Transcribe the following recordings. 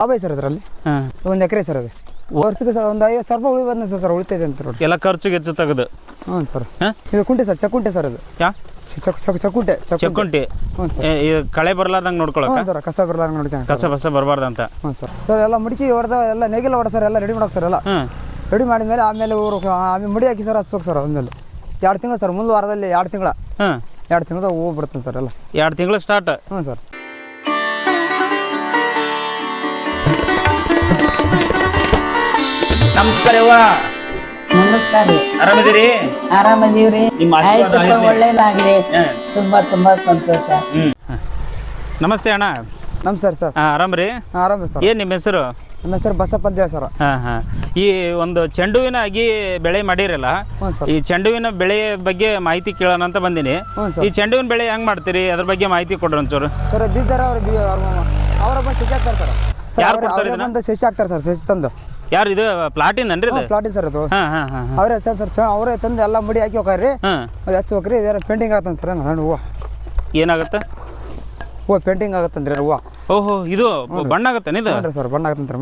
ಲಾಭ ಸರ್ ಅದರಲ್ಲಿ ಒಂದು ಎಕರೆ ಸರ್ ಅದು ವರ್ಷಕ್ಕೆ ಸರ್ ಒಂದು 50,000 ರೂಪಾಯಿ ಉಳಿ ಬಂದ ಸರ್ ಉಳಿತೈತೆ ಅಂತ ನೋಡಿ ಎಲ್ಲ ಖರ್ಚಿಗೆ ಹೆಚ್ಚು ತೆಗೆದು. ಹ್ಞೂ ಸರ್ ಇದು ಕುಂಟೆ ಸರ್ ಚಕ್ಕುಂಟೆ ಸರ್ ಅದು ಚಕ್ಕುಂಟೆ ಚಕ್ಕುಂಟಿ. ಹ್ಞೂ ಸರ್ ಕಳೆ ಬರಲಾರ್ದಂಗೆ ನೋಡ್ಕೊಳಕ್ಕೆ. ಹ್ಞೂ ಸರ್ ಕಸ ಬರಲಾರ್ದಂಗೆ ನೋಡ್ಕೊಂಡು ಕಸ ಬರಬಾರ್ದು ಅಂತ. ಹ್ಞೂ ಸರ್ ಸರ್ ಎಲ್ಲ ಮುಡುಕಿ ಹೊಡೆದ ಎಲ್ಲ ನೇಗಿಲ ಹೊಡ ಸರ್ ಎಲ್ಲ ರೆಡಿ ಮಾಡೋಕೆ ಸರ್ ಎಲ್ಲ ರೆಡಿ ಮಾಡಿದ್ಮೇಲೆ ಆಮೇಲೆ ಆಮೇಲೆ ಮುಡಿ ಹಾಕಿ ಸರ್ ಹಸ್ಬೇಕು ಸರ್ ಆಮೇಲೆ 2 ತಿಂಗಳು ಸರ್ ಮುಂದೆ ವಾರದಲ್ಲಿ 2 ತಿಂಗಳ 2 ತಿಂಗಳದಾಗ ಹೂವು ಬಿಡ್ತಾನೆ ಸರ್ ಎಲ್ಲ 2 ತಿಂಗಳಿಗೆ ಸ್ಟಾರ್ಟ್. ಹ್ಞೂ ಸರ್ ನಮಸ್ಕಾರ ಅವ್ವ. ನಮಸ್ಕಾರ ರೀ. ಆರಾಮದಿರಿ? ಆರಾಮದೀವ್ರಿ. ನಿಮ್ಮ ಆಶೀರ್ವಾದ ಒಳ್ಳೇದಾಗ್ಲಿ. ತುಂಬಾ ಸಂತೋಷ. ನಮಸ್ತೆ ಅಣ್ಣ. ನಮಸ್ಕಾರ ಸರ್. ಆರಾಮ್ರಿ? ಆರಾಮ ಸರ್. ಏನು ನಿಮ್ಮ ಹೆಸರು? ನಮ್ಮ ಹೆಸರು ಬಸಪ್ಪ ಅಂತ ಹೇಳಿ ಸರ್. ಈ ಒಂದು ಚೆಂಡುವಿನ ಅಗಿ ಬೆಳೆ ಮಾಡಿರಲ್ಲ, ಈ ಚೆಂಡುವಿನ ಬೆಳೆ ಬಗ್ಗೆ ಮಾಹಿತಿ ಕೇಳೋಣ ಅಂತ ಬಂದೀನಿ. ಈ ಚೆಂಡುವಿನ ಬೆಳೆ ಹೆಂಗ್ ಮಾಡ್ತೀರಿ, ಅದ್ರ ಬಗ್ಗೆ ಮಾಹಿತಿ ಕೊಡ್ರಿ ಒಂಚೂರು. ಸರ್ ಬೀಜಾರ ಅವ್ರ ಬಂದು ಸಸಿ ಹಾಕ್ತಾರೆ ಸರ್. ಯಾರು ಬಂದು ಸಸಿ ಹಾಕ್ತಾರೆ ಸರ್, ಸಸಿ ತಂದು. ಯಾರು ಇದು ಪ್ಲಾಟಿನ್ ರೀ? ಪ್ಲಾಟಿನ್ ಸರ್ ಅದು. ಅವರೇ ಸರ್ ಅವರೇ ತಂದು ಎಲ್ಲ ಮುಡಿ ಹಾಕಿ ಹೋಗ್ರಿ, ಅದು ಹಚ್ಬೇಕ್ರಿ. ಇದಾರ ಪೇಂಟಿಂಗ್ ಆಗತ್ತಂತ ಸರ್. ನಾನು ಹೂವು ಏನಾಗುತ್ತೆ? ಹೂವು ಪೇಂಟಿಂಗ್ ಆಗತ್ತಂದ್ರಿ ಹೂವು. ಓಹೋ, ಇದು ಬಣ್ಣ ಆಗತ್ತೆ ಇದು? ಸರ್ ಬಣ್ಣ ಆಗತ್ತಂತ.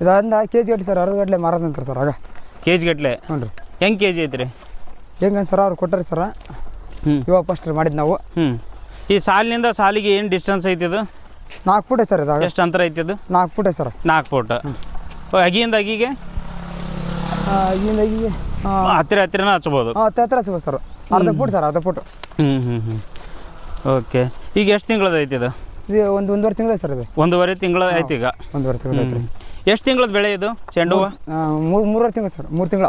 ಇದರಿಂದ ಕೆಜಿ ಗಟ್ಲೆ ಸರ್ 60 ಗಟ್ಲೆ ಮಾರೋದಂತ ಸರ್. ಆಗ ಕೆಜಿ ಗಟ್ಲೆ? ಹ್ಞೂ ರೀ. ಹೆಂಗೆ ಕೆಜಿ ಐತ್ರಿ? ಹೆಂಗೆ ಸರ್ ಅವ್ರು ಕೊಟ್ಟರಿ ಸರ್. ಇವಾಗ ಫಸ್ಟ್ ಮಾಡಿದ್ದು ನಾವು. ಈ ಸಾಲಿನಿಂದ ಸಾಲಿಗೆ ಏನು ಡಿಸ್ಟೆನ್ಸ್ ಐತಿ ಇದು? 4 ಫೂಟ್ ಸರ್. ಇದು ಎಷ್ಟು ಅಂತರ ಐತಿ ಇದು? 4 ಫೂಟ್ ಸರ್. 4 ಫೂಟ್. ಅಗಿಯಿಂದ ಅಗಿಗೆ ಅಗಿಯಿಂದ ಅಗಿಗೆ ಹತ್ತಿರನ ಹಚ್ಬೋದು? ಹತ್ತಿರ ಹಚ್ಬೋದು ಸರ್. ಅರ್ಧ ಫೂಟ್ ಸರ್, ಅರ್ಧ ಫೂಟ್. ಓಕೆ. ಈಗ ಎಷ್ಟು ತಿಂಗಳದ ಐತಿ ಇದು? ಇದು ಒಂದೂವರೆ ತಿಂಗಳ ಸರ್. ಇದು 1.5 ತಿಂಗಳ ಐತಿ ಈಗ. 1.5 ತಿಂಗಳ ಐತಿ. ಎಷ್ಟು ತಿಂಗಳದ ಬೆಳೆ ಇದು ಚೆಂಡು ಹೂವು? 3.5 ತಿಂಗಳು ಸರ್. 3 ತಿಂಗಳ.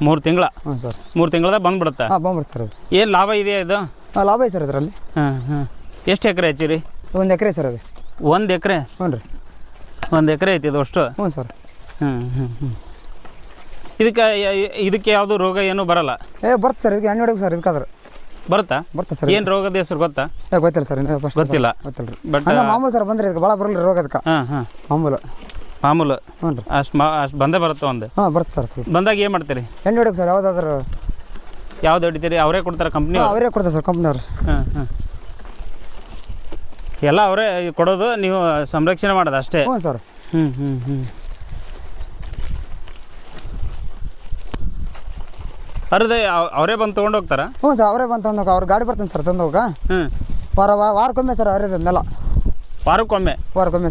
3 ತಿಂಗಳ? ಹ್ಞೂ ಸರ್. 3 ತಿಂಗಳದ ಬಂದ್ಬಿಡುತ್ತಾ? ಬಂದ್ಬಿಡುತ್ತೆ ಸರ್. ಅದು ಏನು ಲಾಭ ಇದೆಯಾ ಇದು? ಲಾಭ ಐತೆ ಸರ್ ಅದರಲ್ಲಿ. ಎಷ್ಟು ಎಕರೆ ಹಚ್ಚಿರಿ? 1 ಎಕರೆ ಸರ್ ಅದು. 1 ಎಕರೆ? ಹ್ಞೂ ರೀ. 1 ಎಕರೆ ಐತಿ ಇದು ಅಷ್ಟು? ಹ್ಞೂ ಸರ್. ಇದಕ್ಕೆ ಯಾವುದು ರೋಗ ಏನು ಬರಲ್ಲ? ಬರುತ್ತೆ ಸರ್. ಇದಕ್ಕೆ ಎಣ್ಣೆ ಹೊಡಿಬೇಕು ಸರ್. ಇದಕ್ಕಾದ್ರೆ ಬರುತ್ತಾ ಸರ್? ಏನು ರೋಗದ ಹೆಸರು ಗೊತ್ತಾ? ಗೊತ್ತಿಲ್ಲ ಸರ್. ಗೊತ್ತಿಲ್ಲ. ಗೊತ್ತಿಲ್ಲ ರೀ. ಬಟ್ ಮಾಮೂಲು ಸರ್ ಬಂದ್ರೆ ಇದಕ್ಕೆ ಭಾಳ ಬರಲ್ಲ ರೋಗ ಅದಕ್ಕೆ. ಮಾಮೂಲು. ಹ್ಞೂ ರೀ. ಅಷ್ಟು ಬಂದೇ ಬರುತ್ತೆ ಒಂದು? ಬರುತ್ತೆ ಸರ್. ಸ್ವಲ್ಪ ಬಂದಾಗ ಏನು ಮಾಡ್ತೀರಿ? ಎಣ್ಣೆ ಹೊಡಿಬೇಕು ಸರ್. ಯಾವುದಾದ್ರು ಯಾವ್ದು ಹೊಡಿತೀರಿ? ಅವರೇ ಕೊಡ್ತಾರೆ ಕಂಪ್ನಿ? ಅವರೇ ಕೊಡ್ತಾರೆ ಸರ್, ಕಂಪ್ನಿಯವ್ರು. ಎಲ್ಲ ಅವರೇ ಕೊಡೋದು, ನೀವು ಸಂರಕ್ಷಣೆ ಮಾಡೋದು ಅಷ್ಟೇ? ಹ್ಞೂ ಸರ್. ಅರ್ಧ ಅವರೇ ಬಂದು ತೊಗೊಂಡು ಹೋಗ್ತಾರಾ? ಹ್ಞೂ ಸರ್, ಅವರೇ ಬಂದು ತಂದು ಅವ್ರ ಗಾಡಿ ಬರ್ತಾನೆ ಸರ್ ತಂದು ಹೋಗ. ವಾರಕ್ಕೊಮ್ಮೆ ಸರ್ ಹರಿದನ್ನೆಲ್ಲ. ವಾರಕ್ಕೊಮ್ಮೆ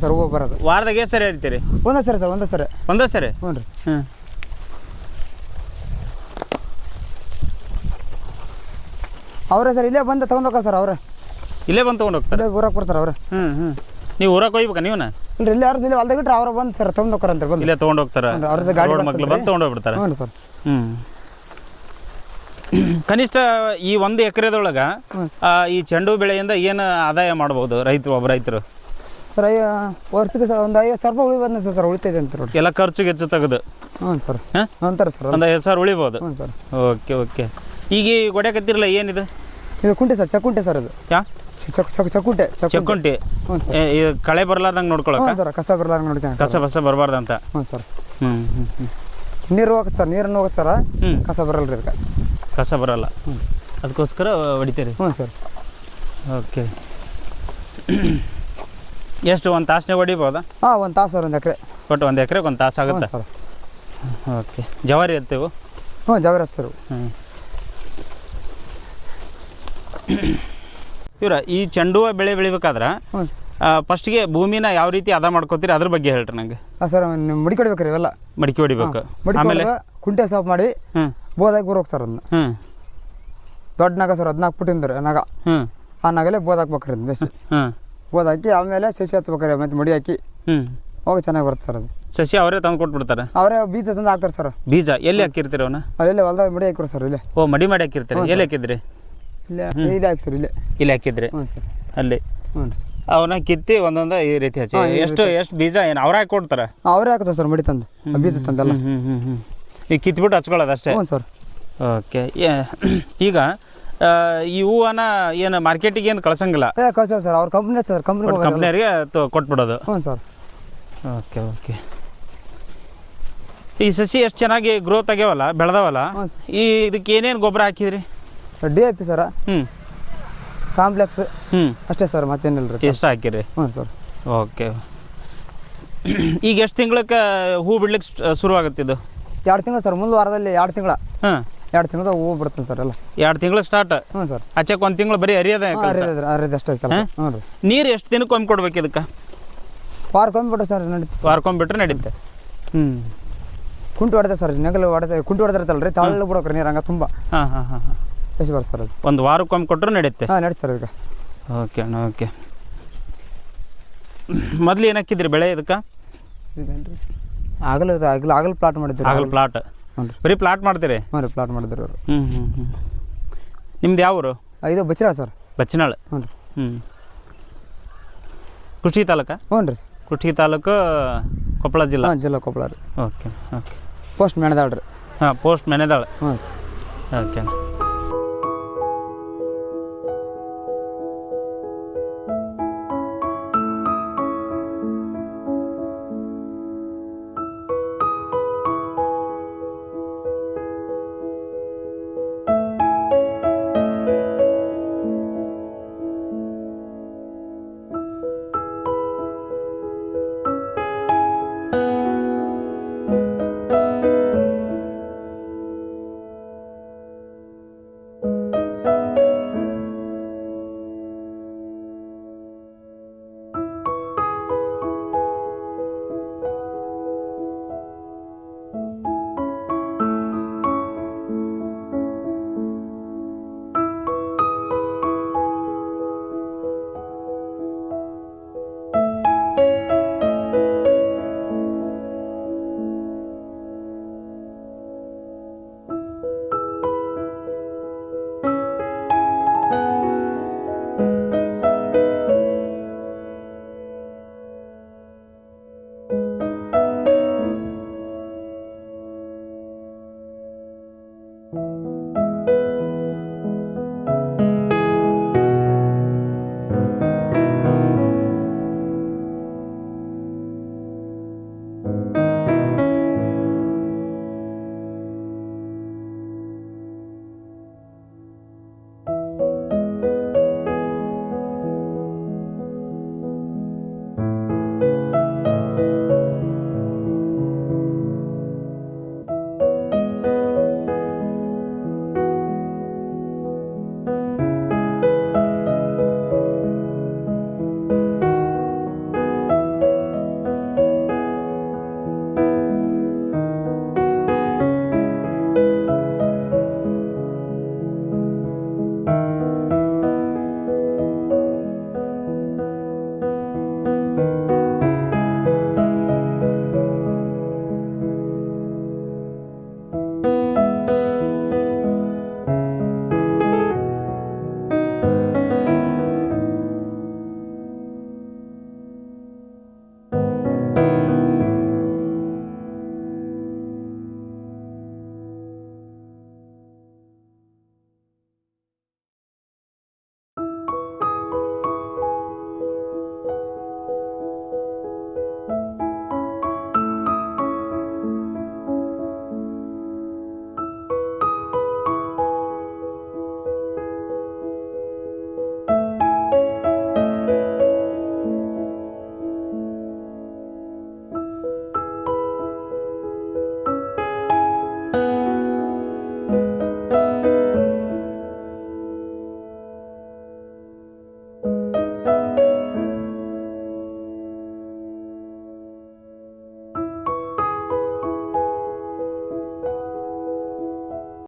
ಸರ್ ಹೂವು ಬರೋದು. ವಾರದಾಗ ಎಷ್ಟು ಸರಿ ಹರಿತೀರಿ? ಒಂದೇ ಸರಿ ಸರ್. ಒಂದೇ ಸರಿ. ಹ್ಞೂ ರೀ. ಅವರೇ ಸರ್ ಇಲ್ಲೇ ಬಂದು ತೊಗೊಂಡು ಹೋಗ ಸರ್. ಅವರೇ ಇಲ್ಲೇ ಬಂದು ತೊಗೊಂಡು ಹೋಗ್ತಾರೆ? ಇಲ್ಲೇ ಊರಾಗ ಕೊಡ್ತಾರೆ ಅವರೇ. ನೀವು ಊರಾಗ ಹೋಗ್ಬೇಕಾ ನೀವನ್ನ? ಇಲ್ಲ, ಇಲ್ಲೇ ಅವ್ರದ್ದು ಇಲ್ಲೇ ಹೊಲ್ದಾಗ ಇಟ್ಟರೆ ಅವ್ರ ಬಂದು ಸರ್ ತೊಗೊಂಡು ಹೋಗ್ತಾರೆ ಅಂತ. ಬಂದು ಇಲ್ಲೇ ತೊಗೊಂಡು ಹೋಗ್ತಾರೆ? ಅವ್ರದ್ದು ಗಾಡಿ ಮಕ್ಳು ಬಂದು ತೊಗೊಂಡು ಹೋಗ್ಬಿಡ್ತಾರೆ? ಹ್ಞೂ ಸರ್. ಕನಿಷ್ಠ ಈ 1 ಎಕರೆದೊಳಗೆ ಈ ಚೆಂಡು ಬೆಳೆಯಿಂದ ಏನು ಆದಾಯ ಮಾಡ್ಬೋದು ಒಬ್ಬ ರೈತರು? ಸರ್ ವರ್ಷಕ್ಕೆ ಸರ್ ಒಂದು 50,000 ರೂಪಾಯಿ ಉಳಿ ಬಂದ ಸರ್ ಉಳಿತೈತೆ ಅಂತ ನೋಡಿ. ಎಲ್ಲ ಖರ್ಚಿಗೆ ಹೆಚ್ಚು ತೆಗೆದು? ಹ್ಞೂ ಸರ್. ಅಂತಾರೆ ಸರ್. ಒಂದು 50,000 ಉಳಿಬೋದು? ಹ್ಞೂ ಸರ್. ಓಕೆ. ಈಗ ಹೊಡ್ಯಾಕತ್ತಿರಲ್ಲ ಏನಿದು? ಇದು ಕುಂಟೆ ಸರ್. ಚಕ್ಕುಂಟೆ ಸರ್ ಅದು. ಚಕ್ಕುಂಟೆ. ಹ್ಞೂ ಸರ್. ಇದು ಕಳೆ ಬರಲಾರ್ದಂಗೆ ನೋಡ್ಕೊಳಕ್ಕೆ? ಸರ್ ಕಸ ಬರಲಾರ್ದಂಗೆ ನೋಡ್ಕೊಂಡು. ಕಸ ಬರಬಾರ್ದು ಅಂತ? ಹ್ಞೂ ಸರ್. ನೀರು ಹೋಗುತ್ತೆ ಸರ್. ನೀರನ್ನು ಹೋಗುತ್ತೆ ಸರ್. ಕಸ ಬರಲ್ಲ ರೀ ಅದಕ್ಕೆ. ಕಸ ಬರಲ್ಲ, ಅದಕ್ಕೋಸ್ಕರ ಹೊಡಿತೀರಿ? ಹ್ಞೂ ಸರ್. ಓಕೆ. ಎಷ್ಟು ಒಂದು ತಾಸನ್ನೇ ಹೊಡಿಬೋದಾ? 1 ತಾಸು ಸರ್. 1 ಎಕರೆ. ಒಟ್ಟು 1 ಎಕರೆಗೆ 1 ತಾಸು ಆಗುತ್ತೆ ಸರ್. ಓಕೆ. ಜವಾರಿ ಇರ್ತೀವಿ? ಜವಾರಿ ಹಚ್ತಾರೆ. ಇವ್ರ ಈ ಚೆಂಡು ಹೂವು ಬೆಳೆ ಬೆಳಿಬೇಕಾದ್ರೆ ಫಸ್ಟ್ಗೆ ಭೂಮಿನ ಯಾವ ರೀತಿ ಅದ ಮಾಡ್ಕೋತೀರಿ ಅದ್ರ ಬಗ್ಗೆ ಹೇಳ್ರಿ ನಂಗೆ. ಸರ್ ಮಡಿಕೆ ಹೊಡಿಬೇಕ್ರಿ ಇವೆಲ್ಲ. ಮಡಿಕೆ ಹೊಡಿಬೇಕು. ಆಮೇಲೆ ಕುಂಟೆ ಸಾಫ್ ಮಾಡಿ ಬೋದಾಗಿ ಬರೋಕೆ ಸರ್. ಅದನ್ನ ದೊಡ್ಡ ನಾಗ ಸರ್. 14 ಫುಟಿಂದ ನಾಗ. ಆ ನಾಗಲ್ಲೇ ಬೋದ್ ಹಾಕ್ಬೇಕ್ರಿ. ಅದು ಬೇಸಿ ಬೋದ್ ಹಾಕಿ ಆಮೇಲೆ ಸಸಿ ಹಚ್ಬೇಕ್ರಿ. ಮತ್ತೆ ಮಡಿ ಹಾಕಿ ಹೋಗಿ ಚೆನ್ನಾಗಿ ಬರುತ್ತೆ ಸರ್. ಅದು ಸಸಿ ಅವರೇ ತಂದು ಕೊಟ್ಬಿಡ್ತಾರೆ? ಅವರೇ ಬೀಜ ತಂದು ಹಾಕ್ತಾರೆ ಸರ್. ಬೀಜ ಎಲ್ಲಿ ಹಾಕಿರ್ತೀರಿ ಅವನ್ನ? ಅಲ್ಲೆಲ್ಲ ಹೊಲ್ದಾಗ ಮಡಿ ಹಾಕಿರು ಸರ್. ಇಲ್ಲೇ. ಮಡಿ ಮಾಡಿ ಹಾಕಿರ್ತೀರಿ? ಎಲ್ಲಿ ಹಾಕಿದ್ರಿ? ಇಲ್ಲೇ ಹಾಕಿ ಸರ್. ಇಲ್ಲಿ ಹಾಕಿದ್ರಿ? ಹ್ಞೂ ಸರ್. ಅಲ್ಲಿ ಅವನ್ನ ಕಿತ್ತಿ ಒಂದೊಂದು ಈ ರೀತಿ ಹಚ್ಚಿ ಎಷ್ಟು ಬೀಜ ಏನು ಅವ್ರ ಹಾಕಿ ಕೊಡ್ತಾರೆ? ಅವರೇ ಹಾಕ್ತಾರೆ ಸರ್ ಮಡಿ ತಂದು ಬೀಜ ತಂದೆಲ್ಲ. ಈಗ ಕಿತ್ಬಿಟ್ಟು ಹಚ್ಕೊಳ್ಳೋದು ಅಷ್ಟೇ? ಹ್ಞೂ ಸರ್. ಓಕೆ. ಈಗ ಈ ಹೂವನ್ನ ಏನು ಮಾರ್ಕೆಟಿಗೆ ಏನು ಕಳ್ಸಂಗಿಲ್ಲ? ಕಳ್ಸಲ್ಲ ಸರ್. ಅವ್ರ ಕಂಪ್ನಿ ಸರ್. ಕಂಪ್ನಿಯವ್ರಿಗೆ ಕೊಟ್ಬಿಡೋದು? ಹ್ಞೂ ಸರ್. ಓಕೆ. ಈ ಸಸಿ ಎಷ್ಟು ಚೆನ್ನಾಗಿ ಗ್ರೋತ್ ಆಗ್ಯಾವಲ್ಲ, ಬೆಳೆದವಲ್ಲ, ಇದಕ್ಕೆ ಏನೇನು ಗೊಬ್ಬರ ಹಾಕಿದ್ರಿ? DAP ಸರ. ಕಾಂಪ್ಲೆಕ್ಸ್. ಅಷ್ಟೇ ಸರ್, ಮತ್ತೇನಿಲ್ಲ ರೀ. ಎಷ್ಟು ಹಾಕಿರಿ? ಹ್ಞೂ ಸರ್. ಓಕೆ. ಈಗ ಎಷ್ಟು ತಿಂಗಳಕ್ಕೆ ಹೂ ಬಿಡ್ಲಿಕ್ಕೆ ಶುರು ಆಗುತ್ತೆ ಇದು? 2 ತಿಂಗಳು ಸರ್, ಮುಂದೆ ವಾರದಲ್ಲಿ 2 ತಿಂಗಳ. ಹಾಂ, 2 ತಿಂಗಳದ ಹೂ ಬಿಡ್ತೀನಿ ಸರ್ ಎಲ್ಲ. 2 ತಿಂಗಳಿಗೆ ಸ್ಟಾರ್ಟ್. ಹ್ಞೂ ಸರ್. ಆಚೆಗೆ 1 ತಿಂಗಳು ಬರೀ ಅರಿಯೋದೇ ಅಷ್ಟೇ ಕೆಲಸ. ಹ್ಞೂ ರೀ. ನೀರು ಎಷ್ಟು ದಿನಕ್ಕೆ ಒಮ್ಮೆ ಕೊಡ್ಬೇಕು ಇದಕ್ಕೆ? ವಾರಕ್ಕೊಮ್ಮೆ ಬಿಟ್ಟು ಸರ್ ನಡೀತು. ವಾರಕ್ಕೊಮ್ಮೆ ಬಿಟ್ರೆ ನಡೀತೆ. ಹ್ಞೂ. ಕುಂಟು ಹೊಡೆದ ಸರ್, ನೆಗಲು ಹೊಡೆದ ಕುಂಟು ಹೊಡೆದಿರ್ತಲ್ಲ ರೀ, ತಳ್ಳು ಬಿಡೋಕ್ರಿ ನೀರು ಹಂಗೆ ತುಂಬ ಹಾಂ ಹಾಂ ಹಾಂ ಹಾಂ ಎಷ್ಟು ಬರ್ತದೆ ಸರ್ ಅದು. ಒಂದು ವಾರಕ್ಕೊಮ್ಮೆ ಕೊಟ್ಟರು ನಡೀತೆ. ಹಾಂ ನಡೀತು ಸರ್ ಇದಕ್ಕೆ. ಓಕೆ ಅಣ್ಣ, ಓಕೆ. ಮೊದಲು ಏನು ಹಾಕಿದ್ರಿ ಬೆಳೆ ಇದಕ್ಕೆ? ಆಗಲು ಪ್ಲಾಟ್ ಮಾಡಿದ್ರು. ಆಗಲು ಪ್ಲಾಟ್? ಹ್ಞೂ ರೀ. ಬರೀ ಪ್ಲಾಟ್ ಮಾಡ್ತೀರಿ? ಹ್ಞೂ ರೀ, ಪ್ಲಾಟ್ ಮಾಡಿದ್ರು ಅವರು. ಹ್ಞೂ ಹ್ಞೂ ಹ್ಞೂ. ನಿಮ್ದು ಯಾವ ಊರು? ಇದು ಬಚ್ಚಿರಾಳ ಸರ್. ಬಚ್ಚನಾಳ್. ಹ್ಞೂ ರೀ. ಹ್ಞೂ. ಕುಷ್ಟಗಿ ತಾಲೂಕಾ? ಹ್ಞೂ ರೀ ಸರ್. ಕುಷ್ಟಗಿ ತಾಲೂಕು, ಕೊಪ್ಪಳ ಜಿಲ್ಲಾ? ಹಾಂ, ಜಿಲ್ಲಾ ಕೊಪ್ಪಳ ರೀ. Okay okay. ಪೋಸ್ಟ್ ಮೆಣದಾಳ್ ರೀ. ಹಾಂ, ಪೋಸ್ಟ್ ಮೆನೆದಾಳ. ಹ್ಞೂ ಸರ್. ಓಕೆ.